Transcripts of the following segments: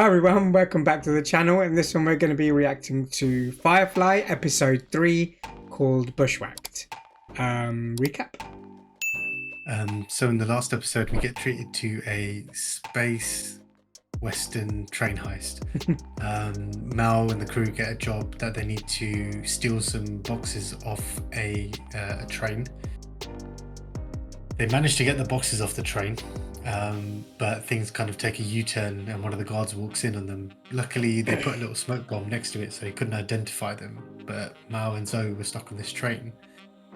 Hi everyone, welcome back to the channel. In this one we're going to be reacting to Firefly episode 3 called Bushwhacked. Recap? So in the last episode we get treated to a space western train heist. Mal and the crew get a job that they need to steal some boxes off a train. They manage to get the boxes off the train, but things kind of take a U-turn and one of the guards walks in on them. Luckily they put a little smoke bomb next to it so he couldn't identify them, but Mal and Zoe were stuck on this train.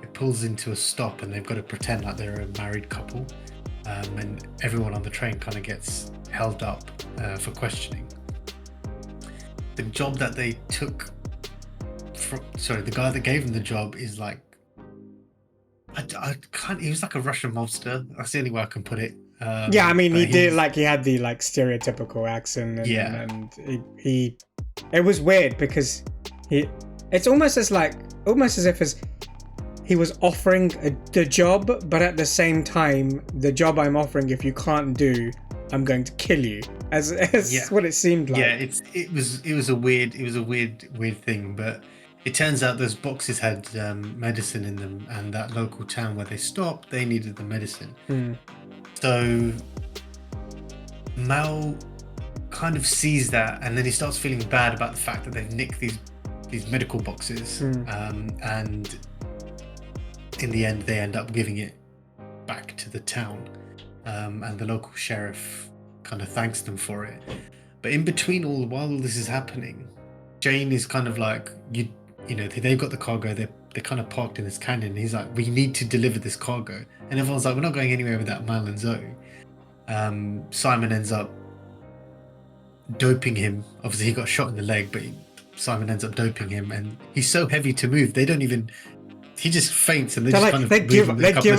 It pulls into a stop and they've got to pretend like they're a married couple, and everyone on the train kind of gets held up for questioning. The job that they took from, the guy that gave them the job is like, I can't, he was like a Russian mobster. That's the only way I can put it. Yeah, I mean, he did, like, he had the, like, stereotypical accent, and, yeah, and it was weird because it's almost as if he was offering the job, but at the same time, the job I'm offering, if you can't do, I'm going to kill you. As yeah, what it seemed like. Yeah, it was a weird thing, but it turns out those boxes had medicine in them, and that local town where they stopped, they needed the medicine. So Mal kind of sees that, and then he starts feeling bad about the fact that they've nicked these medical boxes, and in the end they end up giving it back to the town, and the local sheriff kind of thanks them for it. But in between while all this is happening, Jane is kind of like, you know, they've got the cargo, they're kind of parked in this canyon. He's like, we need to deliver this cargo, and everyone's like, we're not going anywhere without Mal and Zoe. Simon ends up doping him. Obviously he got shot in the leg, but Simon ends up doping him, and he's so heavy to move, they don't even, he just faints, and they give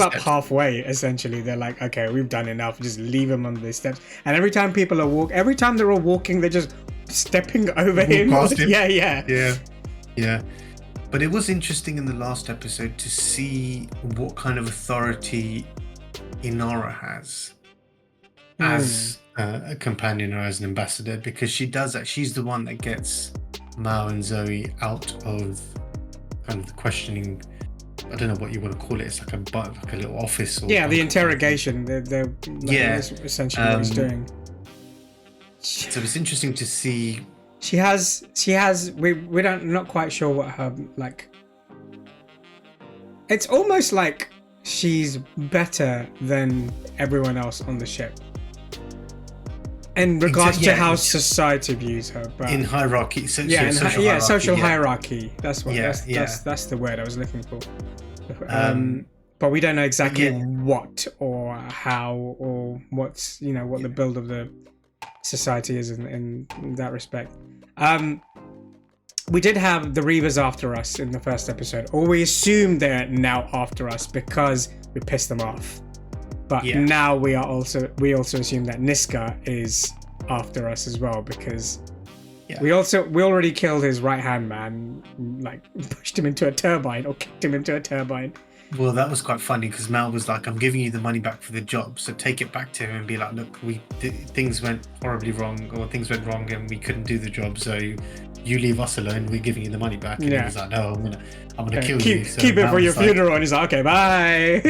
up halfway. Essentially, they're like, okay, we've done enough, just leave him on the steps. And every time people are every time they're all walking, they're just stepping over him. Yeah. But it was interesting in the last episode to see what kind of authority Inara has as a companion or as an ambassador, because she's the one that gets Mal and Zoe out of kind of the questioning. I don't know what you want to call it. It's like a little office. Or the interrogation. They're that's essentially what he's doing. So it's interesting to see. She has. We're not quite sure what her, like. It's almost like she's better than everyone else on the ship, in regards to how society views her. But in hierarchy, social hierarchy. That's what. That's the word I was looking for. But we don't know exactly what or how or what's what the build of the society is in that respect. We did have the Reavers after us in the first episode, or we assume they're now after us because we pissed them off. But now we also assume that Niska is after us as well, because we already killed his right hand man, like pushed him into a turbine or kicked him into a turbine. Well, that was quite funny because Mal was like, I'm giving you the money back for the job, so take it back to him and be like, look, things went horribly wrong, or things went wrong and we couldn't do the job, so you leave us alone, we're giving you the money back. And he was like, no, I'm gonna kill you. So keep it for your funeral. And he's like, okay, bye.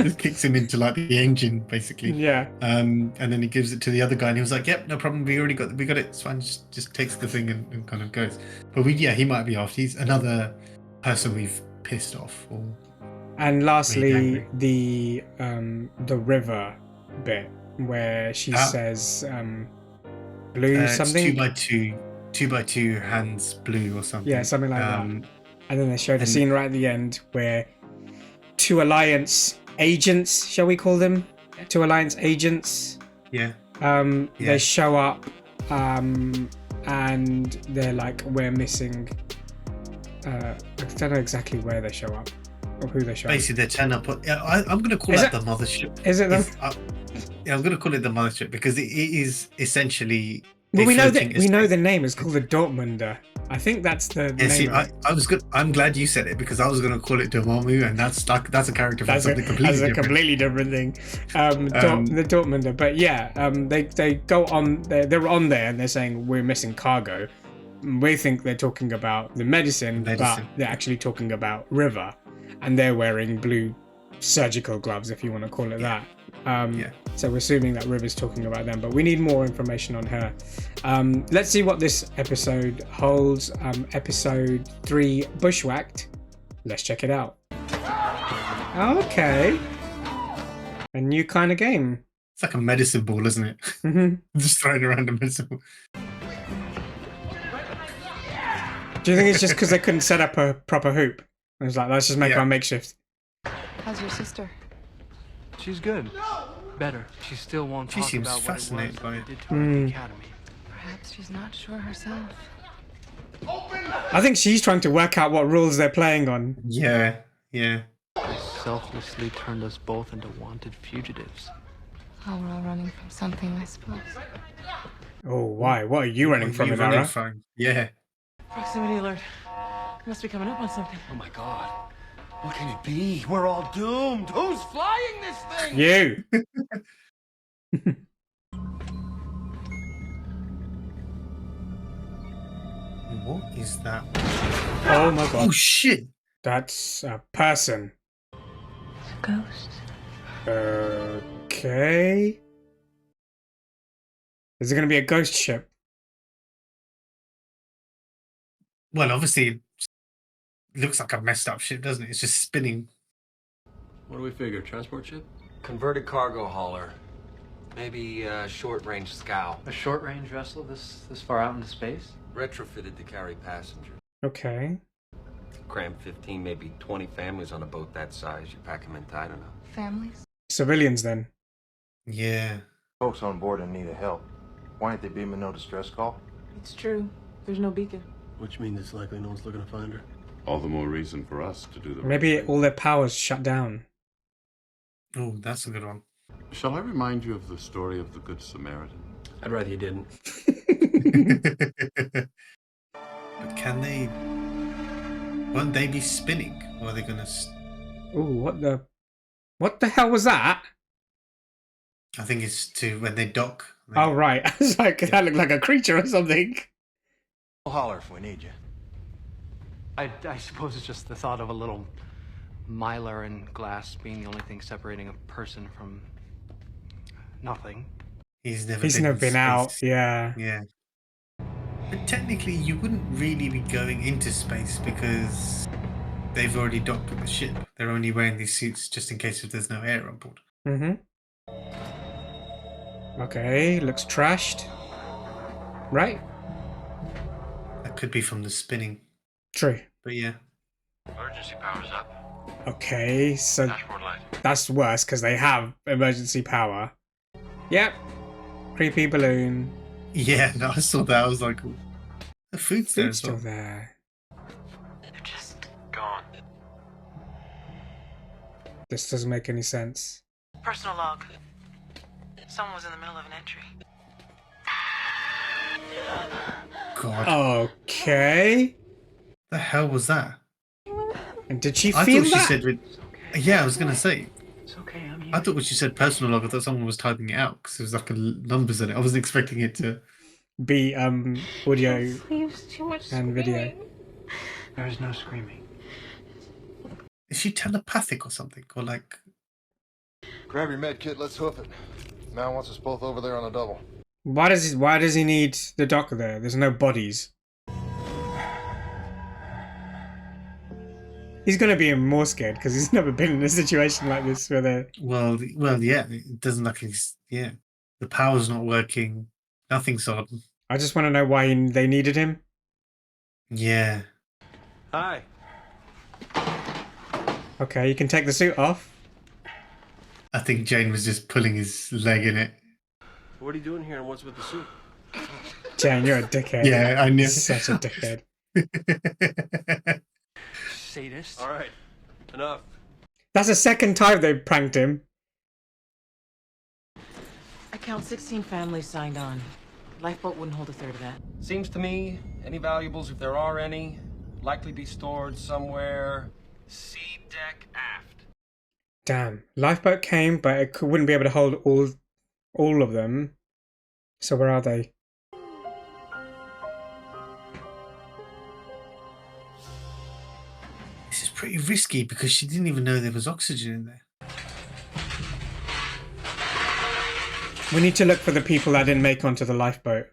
Just kicks him into like the engine, basically. And then he gives it to the other guy and he was like, yep, no problem, we got it, it's fine. Just takes the thing and kind of goes. But he might be after. He's another person we've pissed off. And lastly, the river bit where she says blue something. 2x2 hands blue or something. Yeah, something like that. And then they show the scene right at the end where two Alliance agents, shall we call them? Two Alliance agents. They show up and they're like, we're missing. I don't know exactly where they show up or who they show up. Basically, they turn up. I'm going to call it the mothership. Is it them? I'm going to call it the mothership because it is essentially Well, we know the name is called the Dortmunder. I think that's the name. See, of it. I was good. I'm glad you said it because I was gonna call it Dormammu, and that's a character from something completely different. Completely different thing. The Dortmunder, but yeah, they go on. They're on there and they're saying we're missing cargo. We think they're talking about the medicine, but they're actually talking about River, and they're wearing blue surgical gloves, if you want to call it that. So we're assuming that River's talking about them, but we need more information on her. Let's see what this episode holds. Episode 3, Bushwhacked. Let's check it out. Okay. A new kind of game. It's like a medicine ball, isn't it? Mm-hmm. Just throwing around a medicine ball. Do you think it's just because they couldn't set up a proper hoop? It was like, let's just make our makeshift. How's your sister? She's good. Better. She still won't talk about what it was by they did to her at the academy. Perhaps she's not sure herself. I think she's trying to work out what rules they're playing on. Yeah. They selflessly turned us both into wanted fugitives. Oh, we're all running from something, I suppose. Oh, why? What are you running from, Inara? Yeah. Proximity alert. Must be coming up on something. Oh my god. What can it be? We're all doomed. Who's flying this thing? You. What is that? Oh my god. Oh shit. That's a person. It's a ghost. Okay. Is it going to be a ghost ship? Well, obviously, it looks like a messed up ship, doesn't it? It's just spinning. What do we figure? Transport ship? Converted cargo hauler. Maybe a short-range scow. A short-range vessel this far out into space? Retrofitted to carry passengers. Okay. Cram 15, maybe 20 families on a boat that size. You pack them in tight enough. Families? Civilians, then. Yeah. Folks on board in need of help. Why ain't they beaming no distress call? It's true. There's no beacon. Which means it's likely no one's looking to find her. All the more reason for us to do the Maybe right thing. all their powers shut down. Oh, that's a good one. Shall I remind you of the story of the Good Samaritan? I'd rather you didn't. But can they... Won't they be spinning? Or are they gonna... Ooh, what the hell was that? I think it's to when they dock. Oh, right. I was like, that looked like a creature or something. We'll holler if we need you. I suppose it's just the thought of a little mylar and glass being the only thing separating a person from nothing. He's never been out. Yeah. Yeah. But technically, you wouldn't really be going into space because they've already docked with the ship. They're only wearing these suits just in case if there's no air on board. Mm-hmm. Okay, looks trashed. Right? That could be from the spinning. True. But yeah. Emergency power's up. Okay, so Dashboard light. that's worse because they have emergency power. Yep. Creepy balloon. Yeah, no, I saw that. I was like, the food's there Food's as well. still there. They're just gone. This doesn't make any sense. Personal log. Someone was in the middle of an entry. God. Okay. The hell was that? And did she I feel thought that? she said... Yeah, I was going to say. It's okay, I'm here. I thought when she said personal log, I thought someone was typing it out because there was like numbers in it. I wasn't expecting it to be audio and video. There is no screaming. Is she telepathic or something? Or like... Grab your med kit, let's hoof it. Mal wants us both over there on a double. Why does he need the doctor there? There's no bodies. He's gonna be more scared because he's never been in a situation like this where they're... Well, yeah. It doesn't look like he's... Yeah. The power's not working. Nothing's on. I just want to know why they needed him. Yeah. Hi. Okay, you can take the suit off. I think Jane was just pulling his leg in it. What are you doing here and what's with the suit? Jane, you're a dickhead. Yeah, I knew. Such a dickhead. Sadist. All right. Enough. That's the second time they've pranked him. I count 16 families signed on. Lifeboat wouldn't hold a third of that. Seems to me, any valuables, if there are any, likely be stored somewhere C deck aft. Damn. Lifeboat came, but it wouldn't be able to hold all of them. So where are they? This is pretty risky because she didn't even know there was oxygen in there. We need to look for the people that didn't make onto the lifeboat.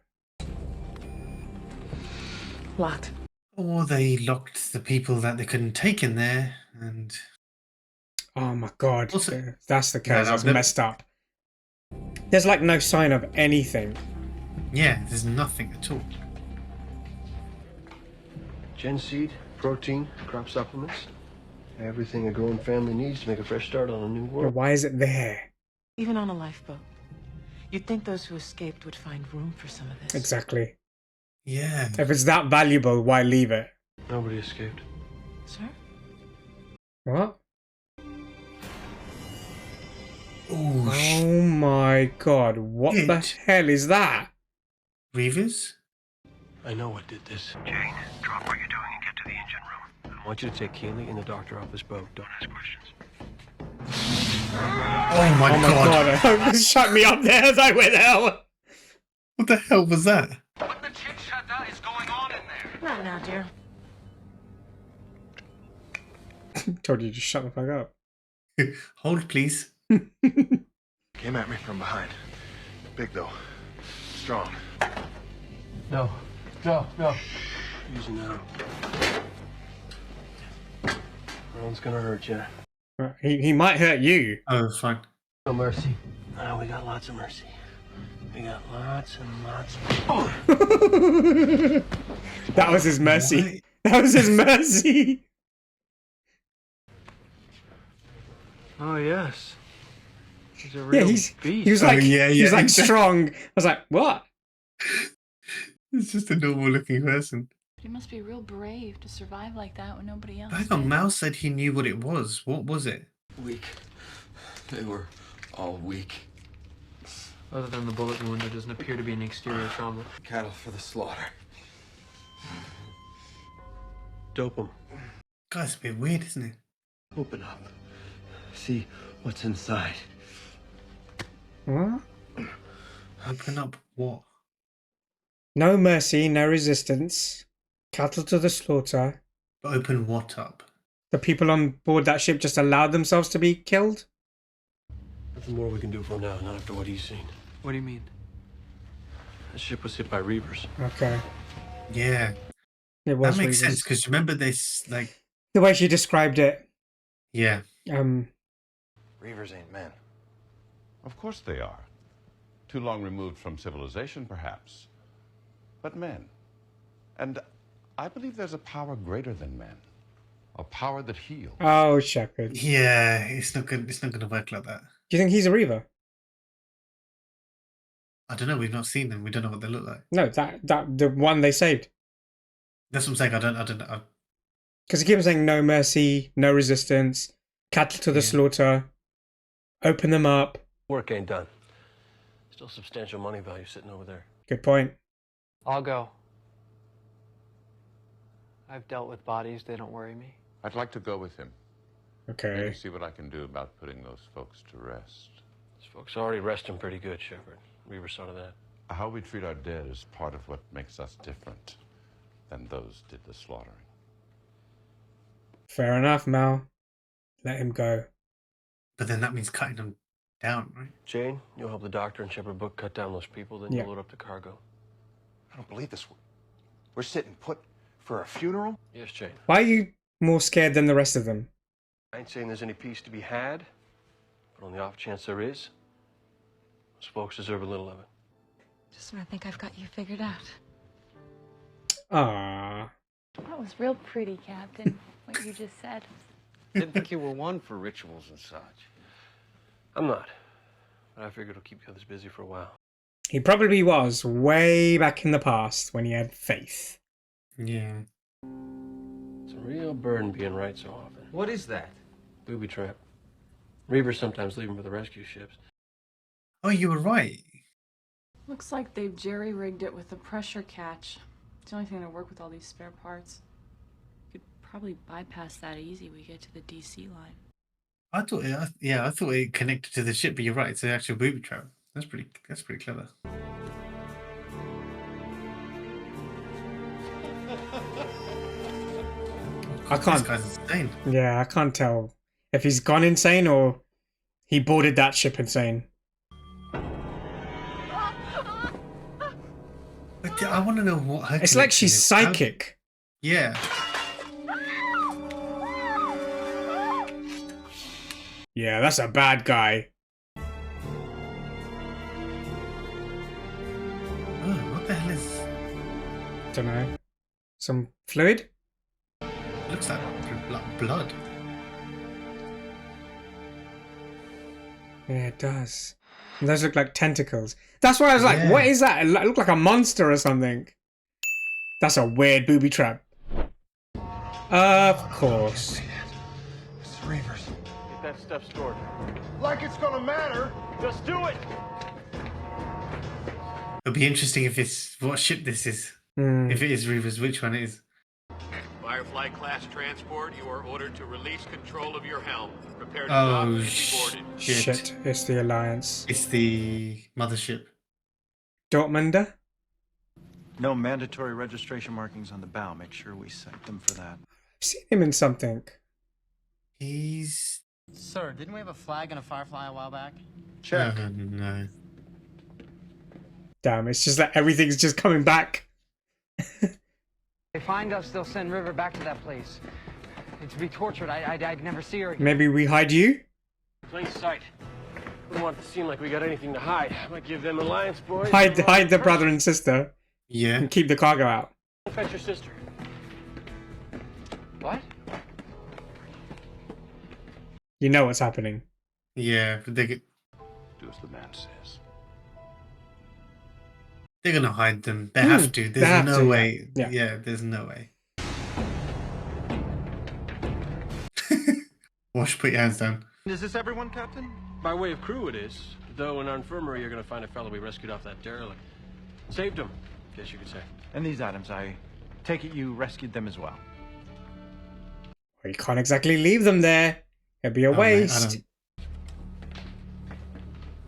Locked. Or they locked the people that they couldn't take in there, and... Oh my god. Also, that's the case. That's messed up. There's like no sign of anything. Yeah, there's nothing at all. Gen seed, protein, crop supplements. Everything a growing family needs to make a fresh start on a new world. Why is it there? Even on a lifeboat. You'd think those who escaped would find room for some of this. Exactly. Yeah. If it's that valuable, why leave it? Nobody escaped. Sir? What? Ooh, Oh my god, what the hell is that? Reavers? I know what did this. Jane, drop what you're doing and get to the engine room. I want you to take Keely and the doctor off this boat. Don't ask questions. Oh my god. Shut me up there as I went out. What the hell was that? What the chit-chat is going on in there? Not now, dear. Told you to shut the fuck up. Hold, please. Came at me from behind. Big though. Strong. No. Easy now. Ron's gonna hurt you. He might hurt you. Oh, fine. No mercy. Oh, we got lots of mercy. We got lots and lots That was his mercy. That was his mercy. Oh yes. He's a real beast. He was like, he's like strong. I was like, what? It's just a normal looking person. You must be real brave to survive like that when nobody else Hang on, Mal said he knew what it was. What was it? Weak. They were all weak. Other than the bullet wound, there doesn't appear to be an exterior trauma. Cattle for the slaughter. Dope them. God, it's a bit weird, isn't it? Open up. See what's inside. What? Open up what? No mercy, no resistance. Cattle to the slaughter. But open what up? The people on board that ship just allowed themselves to be killed? Nothing more we can do for now, not after what he's seen. What do you mean? The ship was hit by reavers. Okay. Yeah. It was that makes Reavers. sense, because remember this, like... The way she described it. Yeah. Reavers ain't men. Of course they are. Too long removed from civilization, perhaps. But men. And I believe there's a power greater than men. A power that heals. Oh, Shepard. Yeah, it's not gonna work like that. Do you think he's a Reaver? I don't know, we've not seen them. We don't know what they look like. No, that the one they saved. That's what I'm saying, I don't know. Because he keeps saying no mercy, no resistance, cattle to the slaughter, open them up. Work ain't done. Still substantial money value sitting over there. Good point. I'll go. I've dealt with bodies, they don't worry me. I'd like to go with him. Okay. Maybe see what I can do about putting those folks to rest. These folks already resting pretty good, Shepard. Reaver saw to that. How we treat our dead is part of what makes us different than those did the slaughtering. Fair enough, Mal. Let him go. But then that means cutting them down, right? Jane, you'll help the doctor and Shepard Book cut down those people, then you'll load up the cargo. I don't believe this. We're sitting put for a funeral? Yes, Jane. Why are you more scared than the rest of them? I ain't saying there's any peace to be had, but on the off chance there is, those folks deserve a little of it. Just when I think I've got you figured out. Ah. That was real pretty, Captain, what you just said. Didn't think you were one for rituals and such. I'm not, but I figured it'll keep the others busy for a while. He probably was way back in the past when he had faith. Yeah. It's a real burden being right so often. What is that? Booby trap. Reavers sometimes leave them for the rescue ships. Oh, you were right. Looks like they've jerry-rigged it with a pressure catch. It's the only thing that'll work with all these spare parts. Could probably bypass that easy when we get to the DC line. I thought it connected to the ship, but you're right. It's an actual booby trap. That's pretty clever. I can't. This guy's insane. Yeah, I can't tell if he's gone insane or he boarded that ship insane. But I want to know what her. It's like she's connection is. psychic. Yeah. Yeah, that's a bad guy. Oh, what the hell is? Don't know. Some fluid? Looks like blood. Yeah, it does. It does look like tentacles. That's why I was like, Yeah. what is that? It looked like a monster or something. That's a weird booby trap. Of course. It's Reavers. Get that stuff stored. Like it's gonna matter. Just do it! It'll be interesting if it's what ship this is. Hmm. If it is Reavers, which one it is. Firefly class transport, you are ordered to release control of your helm. Prepare to Oh, dock and be boarded. Shit, it's the Alliance. It's the mothership. Dortmunder? No mandatory registration markings on the bow. Make sure we cite them for that. I've seen him in something. He's. Sir, didn't we have a flag and a Firefly a while back? Check. No. Damn, it's just that everything's just coming back. They find us, they'll send River back to that place. And to be tortured, I'd never see her again. Maybe we hide you? Plain sight. We don't want it to seem like we got anything to hide. I might give them Alliance boys. Hide the brother and sister. Yeah. And keep the cargo out. Fetch your sister. What? You know what's happening. Yeah, but Do as the man says. they're gonna hide them. They have to. They There's have no to, way. yeah. Yeah, there's no way. Wash, put your hands down. Is this everyone, Captain? By way of crew it is. Though in our infirmary you're gonna find a fellow we rescued off that derelict. Saved him, guess you could say. And these items, I take it you rescued them as well. Well, you can't exactly leave them there. It'd be a Oh, mate, I waste. don't-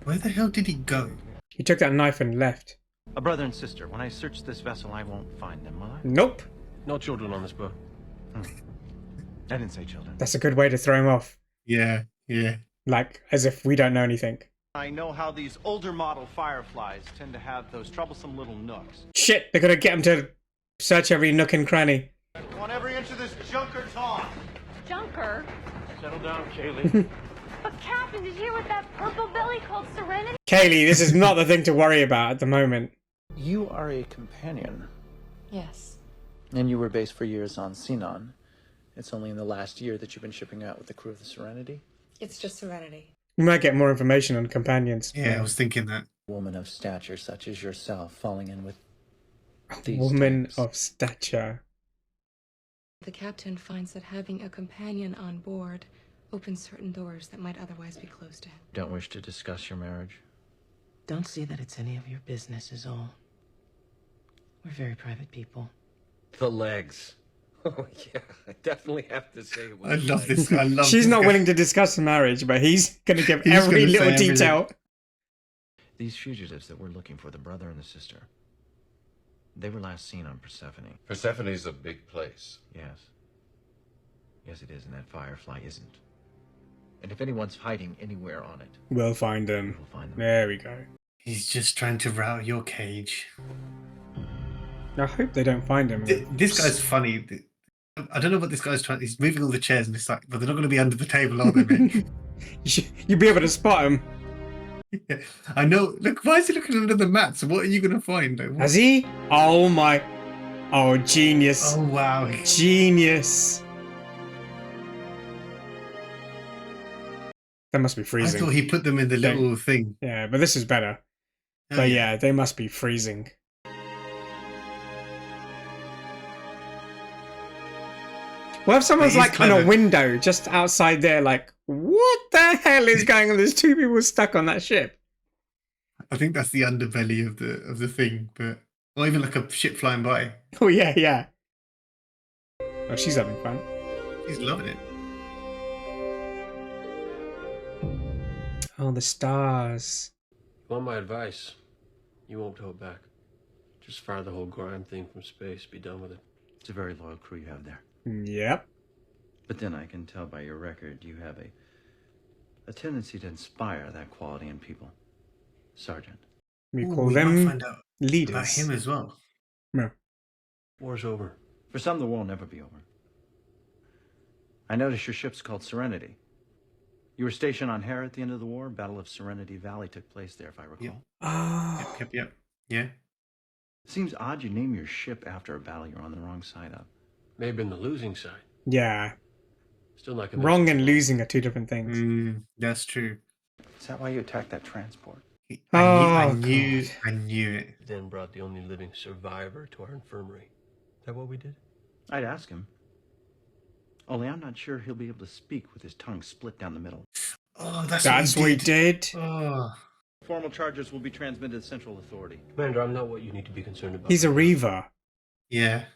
Where the hell did he go? He took that knife and left. A brother and sister. When I search this vessel, I won't find them, will I? Nope. No children on this boat. I didn't say children. That's a good way to throw him off. Yeah. Like, as if we don't know anything. I know how these older model Fireflies tend to have those troublesome little nooks. Shit, they're gonna get him to search every nook and cranny. I want every inch of this junker talk. Junker? Settle down, Kaylee. But Captain, did you hear what that purple belly called Serenity? Kaylee, this is not the thing to worry about at the moment. You are a companion, Yes. and you were based for years on Sinon. It's only in the last year that you've been shipping out with the crew of the Serenity. It's just Serenity. We might get more information on companions. Yeah, I was thinking that. A woman of stature such as yourself falling in with A these woman types. of stature. The captain finds that having a companion on board opens certain doors that might otherwise be closed to him. Don't wish to discuss your marriage? Don't see that it's any of your business is all. We're very private people. The legs. Oh, yeah. I definitely have to say it was I love this. I love She's this not guy. willing to discuss marriage, but he's gonna give He's every gonna say little everything. detail. These fugitives that we're looking for, the brother and the sister, they were last seen on Persephone. Persephone's a big place. Yes. Yes, it is, and that Firefly isn't. And if anyone's hiding anywhere on it, We'll find them. we'll find them. There we go. He's just trying to rout your cage. I hope they don't find him. This guy's funny. I don't know what this guy's trying. He's moving all the chairs, and it's like, but they're not going to be under the table, are they, mate? You'll be able to spot him. Yeah, I know. Look, why is he looking under the mat? So what are you going to find? Like, what- Has he? Oh my. Oh, genius. Oh, wow. Genius. That must be I freezing. thought he put them in the little thing. Yeah, but this is better. Oh, But yeah, they must be freezing. What if someone's He's like on a clever. window just outside there, like, what the hell is going on? There's two people stuck on that ship. I think that's the underbelly of the thing, but or even like a ship flying by. Oh yeah, yeah. Oh, she's having fun. She's loving it. Oh, the stars. You want my advice? You won't hold back. Just fire the whole grime thing from space. Be done with it. It's a very loyal crew you have there. Yep. But then I can tell by your record you have a tendency to inspire that quality in people. Sergeant. We Ooh, call we them might find out leaders. about him as well. No. War's over. For some, the war will never be over. I noticed your ship's called Serenity. You were stationed on Hera at the end of the war. Battle of Serenity Valley took place there, if I recall. Yep. Oh. Yep. Yeah. It seems odd you name your ship after a battle you're on the wrong side of. May have been the losing side. Yeah. Still not convinced. Wrong and losing are two different things. That's true. Is that why you attacked that transport? I knew it. Then brought the only living survivor to our infirmary. Is that what we did? I'd ask him. Only I'm not sure he'll be able to speak with his tongue split down the middle. Oh, that's what he did. Oh. Formal charges will be transmitted to Central Authority. Commander, I'm not what you need to be concerned about. He's a Reaver. Yeah.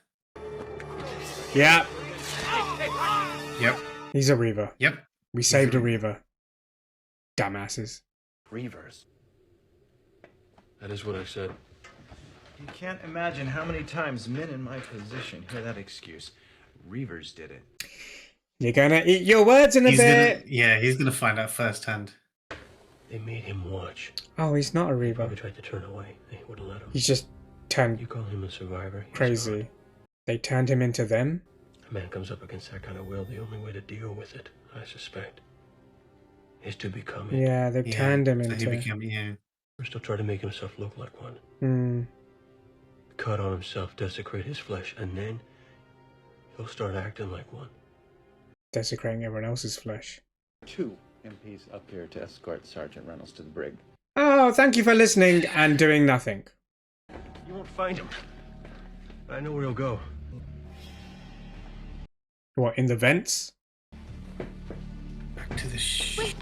Yeah. Yep. He's a Reaver. Yep. We saved a Reaver. Dumbasses. Reavers. That is what I said. You can't imagine how many times men in my position hear that excuse. Reavers did it. You're gonna eat your words in a bit. He's gonna find out firsthand. They made him watch. Oh, he's not a Reaver. Probably tried to turn away. They wouldn't let him. He's just turned. You call him a survivor? Crazy. They turned him into them. A man comes up against that kind of will. The only way to deal with it, I suspect, is to become it. Yeah, they've turned him So into. he became, yeah. First, he'll try to make himself look like one. Hmm. Cut on himself, desecrate his flesh, and then he'll start acting like one. Desecrating everyone else's flesh. 2 MPs up here to escort Sergeant Reynolds to the brig. Oh, thank you for listening and doing nothing. You won't find him. But I know where he'll go. What, in the vents? Back to the ship.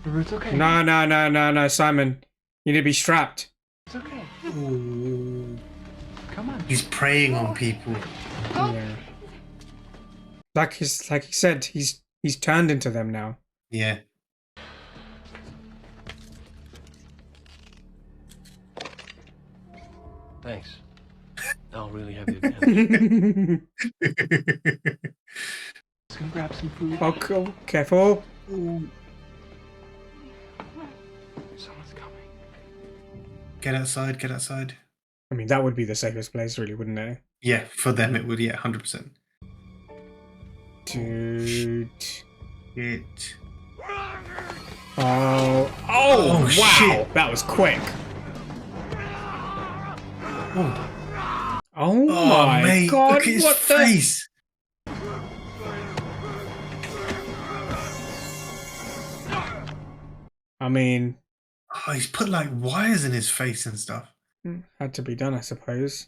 It's okay. No, Simon. You need to be strapped. It's okay. Ooh. Come on. He's preying on people. Yeah. Like he said, he's turned into them now. Yeah. Thanks. I'll really have the advantage. Let's go grab some food. Oh, cool. Careful. Someone's coming. Get outside, get outside. I mean, that would be the safest place, really, wouldn't it? Yeah, for them it would, yeah, 100%. Dude. It. Oh, wow. Shit. That was quick. Oh, Oh my mate, god, look at his what face. I mean... Oh, he's put like wires in his face and stuff. Had to be done, I suppose.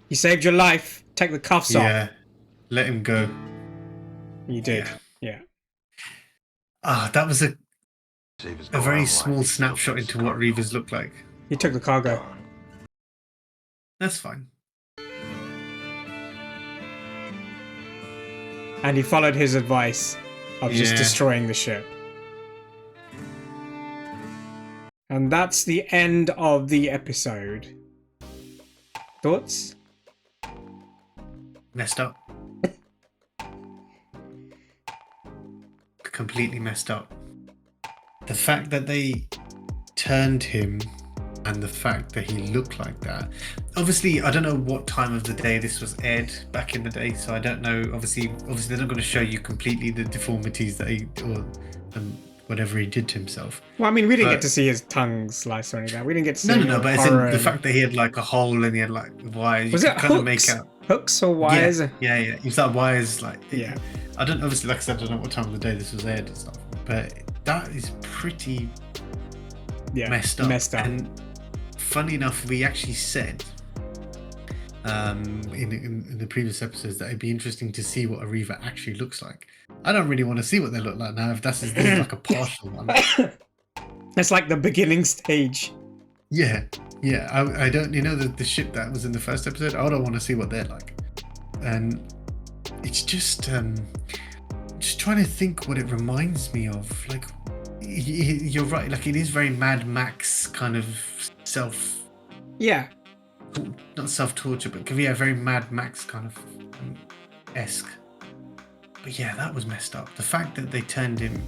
He saved your life. Take the cuffs off. Yeah, let him go. You did, yeah. Ah, that was a very small snapshot into what Reavers look like. He took the cargo. That's fine. And he followed his advice of just destroying the ship. And that's the end of the episode. Thoughts? Messed up. Completely messed up. The fact that they turned him and the fact that he looked like that. Obviously, I don't know what time of the day this was aired back in the day, so I don't know. Obviously they're not going to show you completely the deformities that he or whatever he did to himself. Well, I mean, we didn't get to see his tongue slice or anything. We didn't get to see No, but it's in the fact that he had like a hole and he had like wires. Was You it could kind of hooks? make out Hooks or wires? Yeah. It was like wires, like yeah. I don't obviously, like I said, I don't know what time of the day this was aired and stuff, but that is pretty messed up. And funny enough, we actually said in the previous episodes that it'd be interesting to see what a Reaver actually looks like. I don't really want to see what they look like now. If this is like a partial one. It's like the beginning stage. Yeah, yeah. I don't. You know the ship that was in the first episode. I don't want to see what they're like, and it's just trying to think what it reminds me of. Like, you're right. Like, it is very Mad Max kind of self. Yeah. Not self-torture, but very Mad Max kind of esque. But yeah, that was messed up. The fact that they turned him,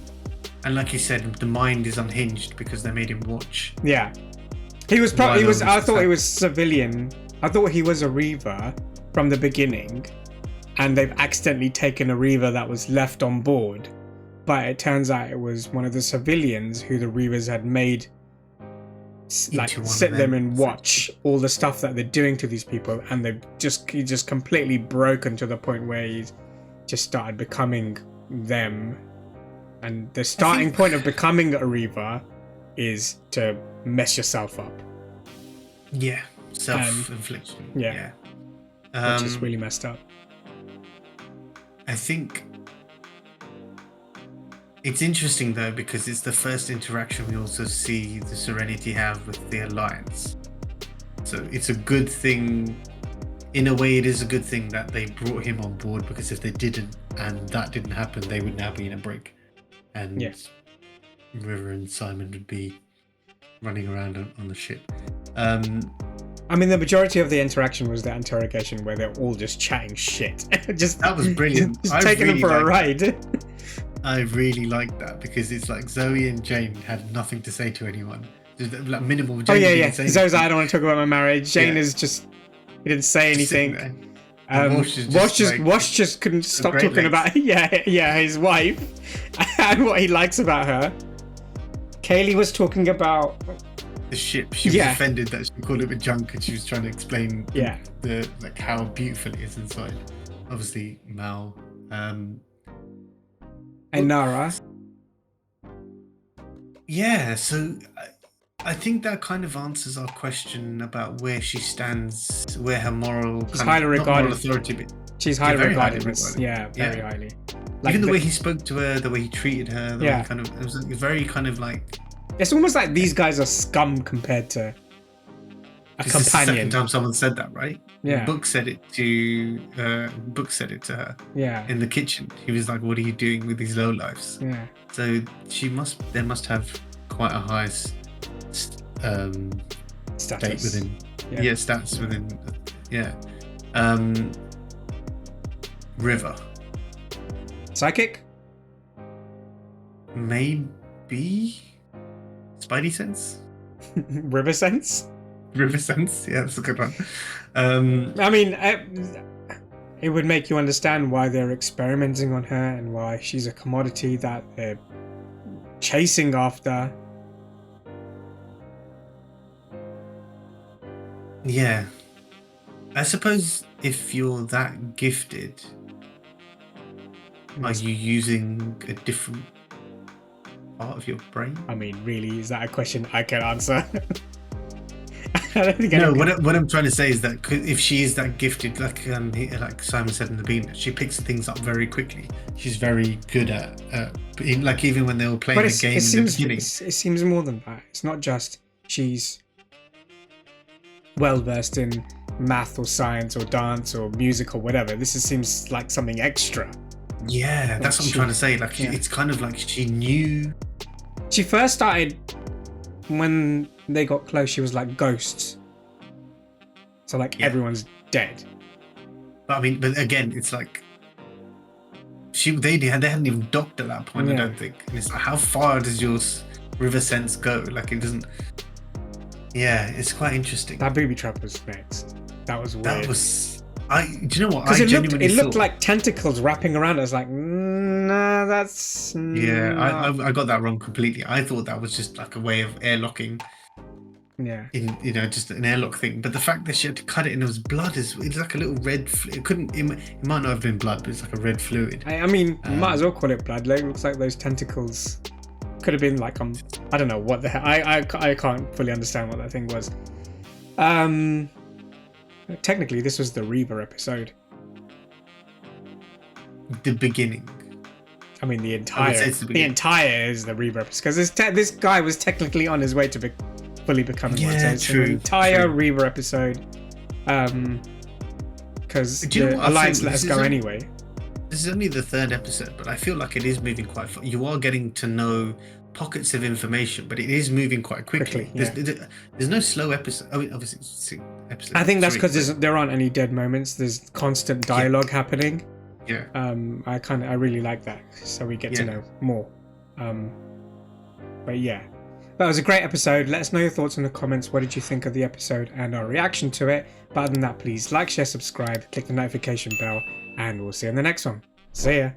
and like you said, the mind is unhinged because they made him watch. Yeah. He was probably. I thought he was civilian. I thought he was a Reaver from the beginning, and they've accidentally taken a Reaver that was left on board. But it turns out it was one of the civilians who the Reavers had made, like, sit them and watch all the stuff that they're doing to these people, and he just completely broken to the point where he's just started becoming them. And the starting point of becoming a Reaver is to mess yourself up. Yeah, self-infliction. Yeah. Which is really messed up. I think it's interesting though, because it's the first interaction we also see the Serenity have with the Alliance. So it's a good thing. In a way, it is a good thing that they brought him on board, because if they didn't, and that didn't happen, they would now be in a break. And River and Simon would be running around on the ship. I mean, the majority of the interaction was the interrogation where they're all just chatting shit. That was brilliant. Just taking them for a ride. I really liked that, because it's like Zoe and Jane had nothing to say to anyone. Just like minimal. Jane yeah. Zoe's like, I don't want to talk about my marriage. Jane is just, he didn't say anything. Wash just couldn't stop talking about his wife and what he likes about her. Kaylee was talking about the ship. She was offended that she called it a junk, and she was trying to explain the like how beautiful it is inside. Obviously, Mal. And Nara. Yeah, so I think that kind of answers our question about where she stands, where her moral, she's highly regarded. Authority, but she's highly regarded. Very highly. Like even the way he spoke to her, the way he treated her, the way kind of, it was very kind of like. It's almost like these guys are scum compared to a companion. It's the second time someone said that, right? Yeah. Book said it to her. Yeah. In the kitchen, he was like, "What are you doing with these lowlifes?" Yeah. So they must have quite a high status within. Stats within. River. Psychic. Maybe. Spidey sense. River sense. River sense. Yeah, that's a good one. I mean, it would make you understand why they're experimenting on her and why she's a commodity that they're chasing after. Yeah. I suppose if you're that gifted, are you using a different part of your brain? I mean, really, is that a question I can answer? I don't think what I'm trying to say is that if she is that gifted, like Simon said in the beginning, she picks things up very quickly. She's very good at like even when they were playing the game in the beginning. It seems more than that. It's not just she's well versed in math or science or dance or music or whatever. This seems like something extra. Yeah, that's what I'm trying to say. Like it's kind of like she knew. She first started when they got close. She was like ghosts. So like everyone's dead. But I mean, but again, it's like they hadn't even docked at that point. I don't think. And it's like, how far does your river sense go? Like it doesn't. Yeah, it's quite interesting. That booby trap was next. That was weird. That was. Do you know what? Because it looked like tentacles wrapping around. I was like, nah, that's. Yeah, I got that wrong completely. I thought that was just like a way of airlocking. Yeah. Just an airlock thing. But the fact that she had to cut it and it was blood it's like a little red. It might not have been blood, but it's like a red fluid. I mean, you might as well call it blood. Like, it looks like those tentacles could have been like I don't know what the hell. I can't fully understand what that thing was. Technically, this was the Reaver episode. The beginning. I mean, the entire is the Reaver episode, because this guy was technically on his way to fully becoming one. So it's an entire Reaver episode. Because the Alliance let us go anyway. This is only the 3rd episode, but I feel like it is moving quite fast. You are getting to know pockets of information, but it is moving quite quickly. There's no slow episode. I mean, obviously, it's episode. I think that's because there aren't any dead moments. There's constant dialogue happening. Yeah. I really like that, so we get to know more. But yeah, that was a great episode. Let us know your thoughts in the comments. What did you think of the episode and our reaction to it? But other than that, please like, share, subscribe, click the notification bell, and we'll see you in the next one. See ya.